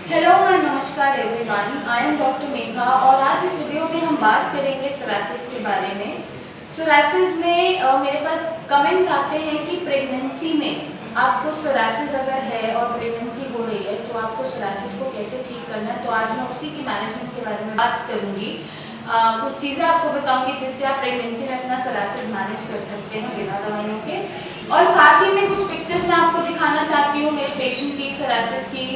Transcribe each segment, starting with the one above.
Hello and नमस्कार everyone, I am doctor Megha और आज इस वीडियो में हम बात करेंगे सोरासिस के बारे में। सोरासिस में मेरे पास कमेंट्स आते हैं कि प्रेगनेंसी में आपको सोरासिस अगर है और प्रेगनेंसी हो रही है तो आपको सोरासिस को कैसे ठीक करना है। तो आज मैं उसी की मैनेजमेंट के बारे में बात करूंगी। कुछ चीज़ें आपको बताऊंगी जिससे आप प्रेगनेंसी में अपना सोरासिस मैनेज कर सकते हैं बिना दवाइयों के। और साथ ही में कुछ पिक्चर्स मैं आपको दिखाना चाहती हूँ मेरे पेशेंट की सोरासिस की,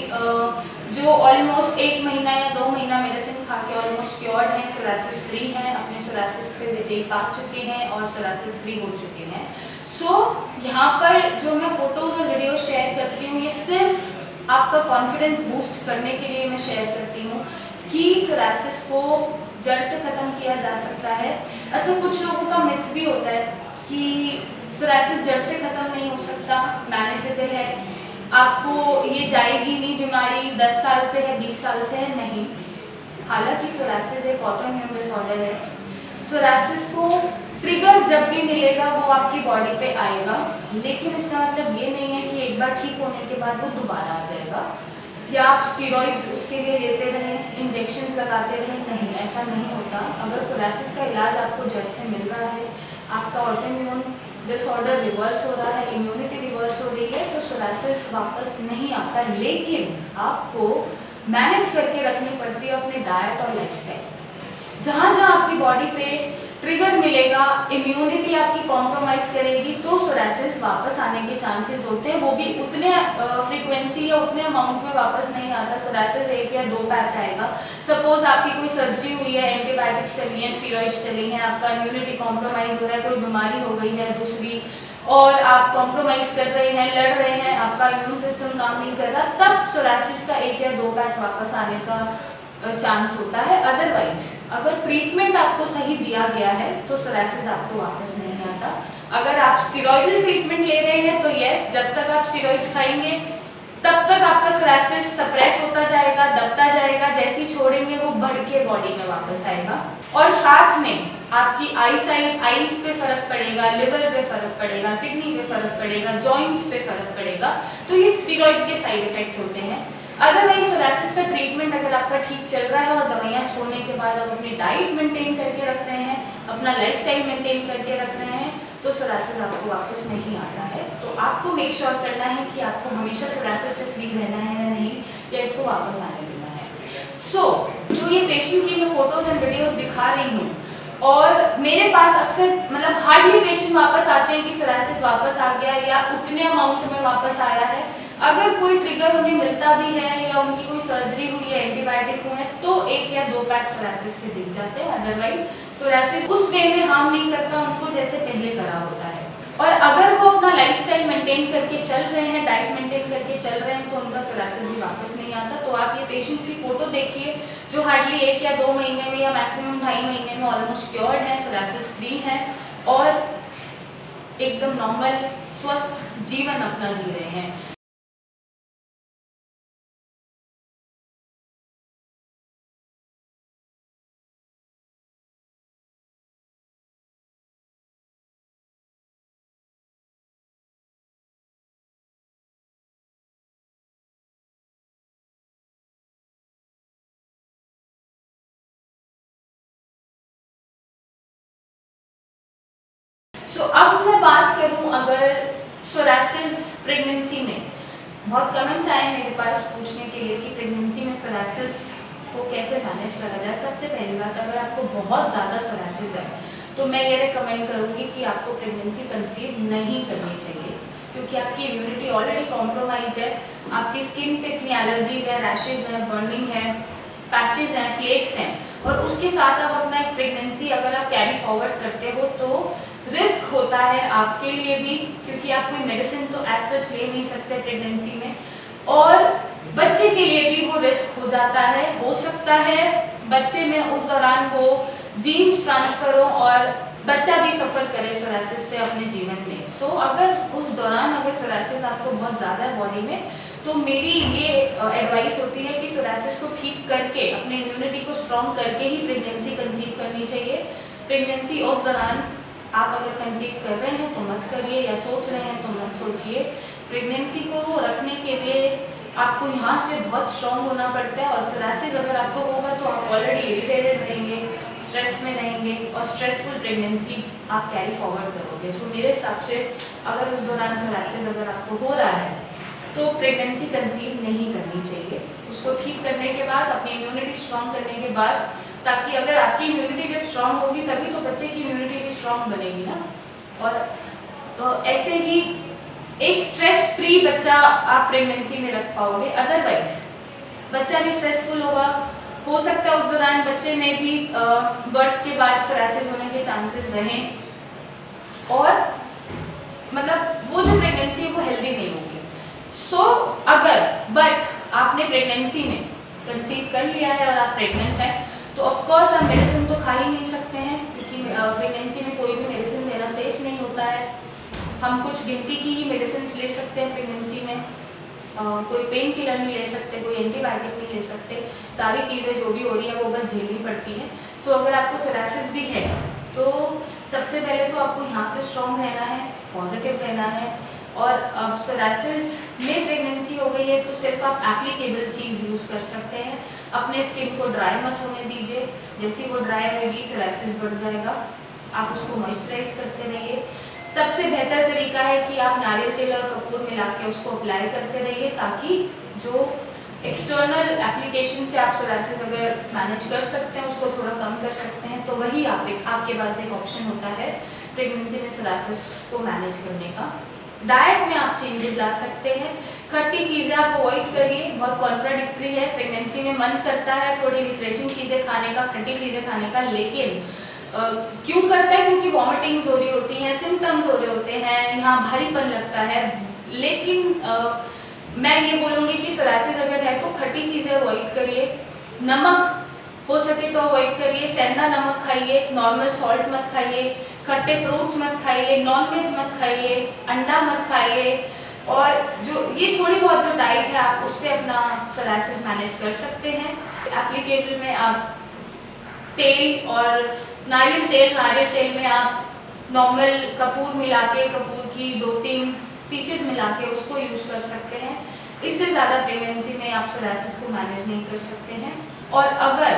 जो ऑलमोस्ट 1 महीना या 2 महीना मेडिसिन खा के ऑलमोस्ट क्योर्ड हैं, सोरासिस फ्री हैं, अपने सोरासिस पे विजय पा चुके हैं और सोरासिस फ्री हो चुके हैं। यहाँ पर जो मैं फोटोज और वीडियो शेयर करती हूँ ये सिर्फ आपका कॉन्फिडेंस बूस्ट करने के लिए मैं शेयर करती हूँ कि सोरासिस को जड़ से ख़त्म किया जा सकता है। अच्छा, कुछ लोगों का मिथ भी होता है कि सोरासिस जड़ से ख़त्म नहीं हो सकता, मैनेजेबल है, आपको ये जाएगी नहीं बीमारी, 10 साल से है, 20 साल से है, नहीं। हालांकि सोरासिस एक ऑटोइम्यून डिसऑर्डर है। सोरासिस को ट्रिगर जब भी मिलेगा वो आपकी बॉडी पे आएगा, लेकिन इसका मतलब ये नहीं है कि एक बार ठीक होने के बाद वो दोबारा आ जाएगा या आप स्टेरॉइड्स उसके लिए लेते रहें, इंजेक्शंस लगाते रहें, नहीं, ऐसा नहीं होता। अगर सोरासिस का इलाज आपको जड़ से मिल रहा है, आपका ऑटोइम्यून डिसऑर्डर रिवर्स हो रहा है, इम्यूनिटी रिवर्स हो रही है, तो सोरासिस वापस नहीं आता। लेकिन आपको मैनेज करके रखनी पड़ती है अपने डाइट और लाइफस्टाइल। जहाँ जहाँ आपकी बॉडी पे ट्रिगर मिलेगा, इम्यूनिटी आपकी कॉम्प्रोमाइज करेगी, तो सोरासिस वापस आने के चांसेस होते हैं। वो भी उतने फ्रीक्वेंसी या उतने अमाउंट में वापस नहीं आता। सोरासिस 1 या 2 पैच आएगा। सपोज आपकी कोई सर्जरी हुई है, एंटीबायोटिक्स चली हैं, स्टीरॉइड्स चली हैं, आपका इम्यूनिटी कॉम्प्रोमाइज हो रहा है, कोई बीमारी हो गई है दूसरी और आप कॉम्प्रोमाइज कर रहे हैं, लड़ रहे हैं, आपका इम्यून सिस्टम काम नहीं कर रहा, तब सोरासिस का 1 या 2 पैच वापस आने का चांस होता है। अदरवाइज अगर ट्रीटमेंट आपको सही दिया गया है तो सोरासिस आपको वापस नहीं आता। अगर आप स्टेरॉइडल ट्रीटमेंट ले रहे हैं तो यस, जब तक आप स्टेरॉइड्स खाएंगे तब तक आपका सोरासिस सप्रेस होता जाएगा, दबता जाएगा, जैसे ही छोड़ेंगे वो बढ़ के बॉडी में वापस आएगा। और साथ में आपकी आईज पे फर्क पड़ेगा, लिवर पे फर्क पड़ेगा, किडनी पे फर्क पड़ेगा, जॉइंट्स पे फर्क पड़ेगा। तो ये स्टेरॉइड के साइड इफेक्ट होते हैं। अदरवाइज सोरासिस का ट्रीटमेंट अगर आपका ठीक चल रहा है और दवाइयाँ छोड़ने के बाद आप अपनी डाइट मेंटेन करके रख रहे हैं, अपना लाइफस्टाइल मेंटेन करके रख रहे हैं, तो सोरासिस आपको वापस नहीं आता है। तो आपको मेक श्योर करना है कि आपको हमेशा सोरासिस से फ्री रहना है या नहीं, या इसको वापस आने देना है। जो ये पेशेंट की मैं फोटोज एंड वीडियोज दिखा रही हूँ, और मेरे पास अक्सर मतलब हार्डली पेशेंट वापस आते हैं कि सोरासिस वापस आ गया या उतने अमाउंट में वापस आया है। अगर कोई ट्रिगर उन्हें मिलता भी है या उनकी कोई सर्जरी हुई है, एंटीबायोटिक हुए हैं, तो 1 या 2 पैच सोरासिस के दिख जाते हैं। अदरवाइज सोरासिस उस वे में हार्म नहीं करता उनको जैसे पहले करा होता है। और अगर वो अपना लाइफस्टाइल मेंटेन करके चल रहे हैं, डाइट मेंटेन करके चल रहे हैं, तो उनका सोरासिस भी वापस नहीं आता। तो आप ये पेशेंट्स की फोटो देखिए जो हार्डली 1 या 2 महीने में या मैक्सिमम 2.5 महीने में ऑलमोस्ट क्योर्ड है, सोरासिस फ्री है और एकदम नॉर्मल स्वस्थ जीवन अपना जी रहे हैं। अब मैं बात करूं अगर सोरासिस प्रेगनेंसी में, बहुत कमेंट्स आए मेरे पास पूछने के लिए कि प्रेगनेंसी में सोरासिस को कैसे मैनेज करा जाए। सबसे पहली बात, अगर आपको बहुत ज़्यादा सोरासिस है तो मैं ये रिकमेंड करूंगी कि आपको प्रेगनेंसी कंसीव नहीं करनी चाहिए, क्योंकि आपकी इम्यूनिटी ऑलरेडी कॉम्प्रोमाइज्ड है, आपकी स्किन पे इतनी एलर्जीज हैं, रैशेज हैं, बर्निंग है, पैचेस हैं, फ्लेक्स हैं, और उसके साथ आप अपना एक प्रेगनेंसी अगर आप कैरी फॉरवर्ड करते हो तो रिस्क होता है आपके लिए भी, क्योंकि आप कोई मेडिसिन तो एज सच ले नहीं सकते प्रेगनेंसी में, और बच्चे के लिए भी वो रिस्क हो जाता है। हो सकता है बच्चे में उस दौरान वो जीन्स ट्रांसफर हो और बच्चा भी सफ़र करे सोरासिस से अपने जीवन में। अगर उस दौरान अगर सोरासिस आपको बहुत ज़्यादा है बॉडी में, तो मेरी ये एडवाइस होती है कि सोरासिस को ठीक करके अपने इम्यूनिटी को स्ट्रॉन्ग करके ही प्रेगनेंसी कंसीव करनी चाहिए। प्रेगनेंसी उस दौरान आप अगर कंसीव कर रहे हैं तो मत करिए, या सोच रहे हैं तो मत सोचिए। प्रेगनेंसी को रखने के लिए आपको यहाँ से बहुत स्ट्रॉन्ग होना पड़ता है। और सोरासिस अगर आपको होगा तो आप ऑलरेडी इरिटेटेड रहेंगे, स्ट्रेस में रहेंगे और स्ट्रेसफुल प्रेगनेंसी आप कैरी फॉरवर्ड करोगे। सो मेरे हिसाब से अगर उस दौरान सोरासिस अगर आपको हो रहा है तो प्रेगनेंसी कंसीव नहीं करनी चाहिए। उसको ठीक करने के बाद, अपनी इम्यूनिटी स्ट्रॉन्ग करने के बाद, ताकि अगर आपकी इम्यूनिटी जब स्ट्रॉन्ग होगी तभी तो बच्चे की इम्यूनिटी भी स्ट्रॉन्ग बनेगी ना। और ऐसे ही एक स्ट्रेस फ्री बच्चा आप प्रेगनेंसी में रख पाओगे। अदरवाइज बच्चा भी स्ट्रेसफुल होगा, हो सकता है उस दौरान बच्चे में भी बर्थ के बाद सोरासिस होने के चांसेस रहें और मतलब वो जो प्रेगनेंसी है वो हेल्दी नहीं होगी। सो अगर बट आपने प्रेगनेंसी में कंसीव कर लिया है और आप प्रेग्नेंट हैं तो ऑफकोर्स आप मेडिसिन तो खा ही नहीं सकते हैं, क्योंकि प्रेगनेंसी में कोई भी मेडिसिन देना सेफ नहीं होता है। हम कुछ गिनती की ही मेडिसिन ले सकते हैं प्रेगनेंसी में, कोई पेन किलर नहीं ले सकते, कोई एंटीबायोटिक नहीं ले सकते। सारी चीज़ें जो भी हो रही हैं वो बस झेलनी पड़ती हैं। सो अगर आपको सोरासिस भी है तो सबसे पहले तो आपको यहाँ से स्ट्रॉन्ग रहना है, पॉजिटिव रहना है। और अब सोरासिस में प्रेगनेंसी हो गई है तो सिर्फ आप एप्लीकेबल चीज़ यूज़ कर सकते हैं। अपने स्किन को ड्राई मत होने दीजिए, जैसे वो ड्राई होगी सोरासिस बढ़ जाएगा। आप उसको मॉइस्चराइज करते रहिए। सबसे बेहतर तरीका है कि आप नारियल तेल और कपूर मिला के उसको अप्लाई करते रहिए, ताकि जो एक्सटर्नल एप्लीकेशन से आप सोरासिस अगर मैनेज कर सकते हैं उसको थोड़ा कम कर सकते हैं, तो वही आपके पास एक ऑप्शन होता है प्रेगनेंसी में सोरासिस को मैनेज करने का। डाइट में आप चेंजेस ला सकते हैं। खट्टी चीज़ें आप अवॉइड करिए, बहुत कॉन्ट्राडिक्टरी है। प्रेगनेंसी में मन करता है थोड़ी रिफ्रेशिंग चीज़ें खाने का, खट्टी चीज़ें खाने का, लेकिन क्यों करता है? क्योंकि वॉमिटिंग्स हो रही होती हैं, सिम्टम्स हो रहे होते हैं, यहाँ भारीपन लगता है। लेकिन मैं ये बोलूँगी कि सोरासिस अगर है तो खट्टी चीज़ें अवॉइड करिए, नमक हो सके तो अवॉइड करिए, सेंधा नमक खाइए, नॉर्मल सॉल्ट मत खाइए, खट्टे फ्रूट्स मत खाइए, नॉनवेज मत खाइए, अंडा मत खाइए। और जो ये थोड़ी बहुत जो डाइट है आप उससे अपना सोरासिस मैनेज कर सकते हैं। एप्लीकेबल में आप तेल और नारियल तेल में आप नॉर्मल कपूर मिला के, कपूर की 2-3 पीसेस मिला के उसको यूज़ कर सकते हैं। इससे ज़्यादा प्रेगनेंसी में आप सोरासिस को मैनेज नहीं कर सकते हैं। और अगर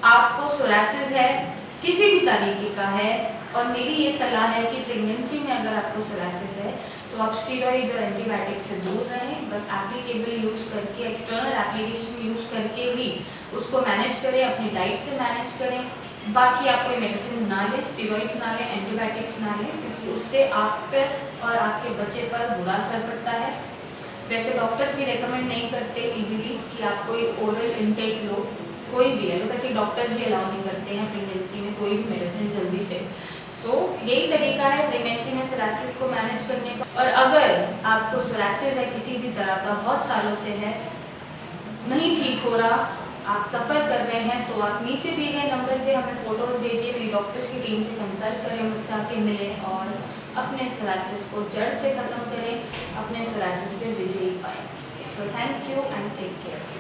आपको सोरासिस है, किसी भी तरीके का है, और मेरी ये सलाह है कि प्रेगनेंसी में अगर आपको सोरासिस है तो आप स्टीरॉइड्स और एंटीबायोटिक से दूर रहें। बस एप्लीकेबल यूज़ करके, एक्सटर्नल एप्लीकेशन यूज़ करके ही उसको मैनेज करें, अपनी डाइट से मैनेज करें। बाकी आप कोई मेडिसिन ना लें, स्टीरॉइड्स ना लें, एंटीबायोटिक्स ना लें, क्योंकि उससे आप पर और आपके बच्चे पर बुरा असर पड़ता है। वैसे डॉक्टर्स भी रेकमेंड नहीं करते इजीली कि आप कोई ओरल इनटेक लो, कोई भी एलोपैथिक डॉक्टर्स भी अलाउ नहीं करते हैं प्रेगनेंसी में कोई भी मेडिसिन जल्दी से। सो यही तरीका है प्रेगनेंसी में सोरासिस को मैनेज करने का। और अगर आपको सोरासिस है किसी भी तरह का, बहुत सालों से है, नहीं ठीक हो रहा, आप सफ़र कर रहे हैं, तो आप नीचे दिए गए नंबर पे हमें फ़ोटोज़ भेजिए, मेरी डॉक्टर्स की टीम से कंसल्ट करें, मुझसे आके मिलें और अपने सोरासिस को जड़ से ख़त्म करें, अपने सोरासिस पे विजयी पाएँ। So thank you and take care.